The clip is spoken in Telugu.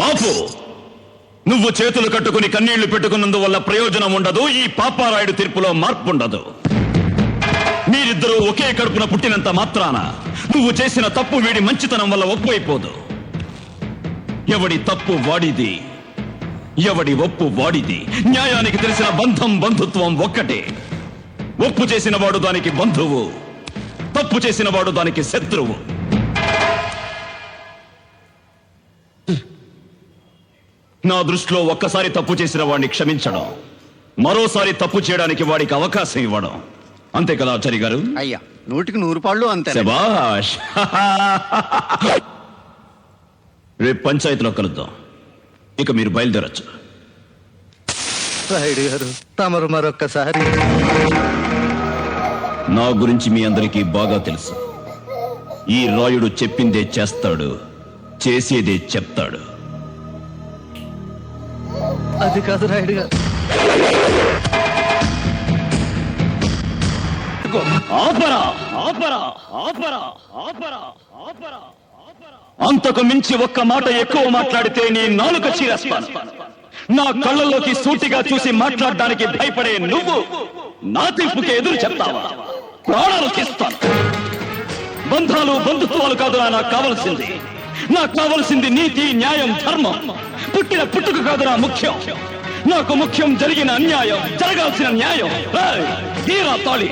ఆపు. నువ్వు చేతులు కట్టుకుని కన్నీళ్లు పెట్టుకున్నందువల్ల ప్రయోజనం ఉండదు. ఈ పాపారాయుడు తీర్పులో మార్పు ఉండదు. మీరిద్దరూ ఒకే కడుపున పుట్టినంత మాత్రాన నువ్వు చేసిన తప్పు వీడి మంచితనం వల్ల ఒప్పు అయిపోదు. ఎవడి తప్పు వాడిది, ఎవడి ఒప్పు వాడిది. న్యాయానికి తెలిసిన బంధం బంధుత్వం ఒక్కటే. ఒప్పు చేసిన వాడు దానికి బంధువు, తప్పు చేసిన వాడు దానికి శత్రువు. నా దృష్టిలో ఒక్కసారి తప్పు చేసిన వాడిని క్షమించడం, మరోసారి తప్పు చేయడానికి వాడికి అవకాశం ఇవ్వడం. అంతే కదా ఆచార్య గారు? అయ్యా, 100కి 100 అంతే. శభాష్. రేపు పంచాయతీలో కలుద్దాం. ఇక మీరు బయలుదేరచ్చు. రాయుడు గారు, తమరు మరొక్కసారి. నా గురించి మీ అందరికీ బాగా తెలుసు. ఈ రాయుడు చెప్పిందే చేస్తాడు, చేసేదే చెప్తాడు. అది కాదు రాయుడు గారు. ఆపరా, ఆపరా, ఆపరా, ఆపరా, ఆపరా. అంతకు మించి ఒక్క మాట ఎక్కువ మాట్లాడితే నీ నాలుక చీరేస్తాను. నా కళ్ళల్లోకి సూటిగా చూసి మాట్లాడడానికి భయపడే నువ్వు నా తీర్పుకి ఎదురు చెప్తావా? ప్రాణాలు తీస్తాను. బంధాలు బంధుత్వాలు కాదురా నాకు కావలసింది. నాకు కావలసింది నీతి, న్యాయం, ధర్మం. పుట్టిన పుట్టుక కాదురా ముఖ్యం. నాకు ముఖ్యం జరిగిన అన్యాయం, జరగాల్సిన న్యాయం. తీరా తాళి.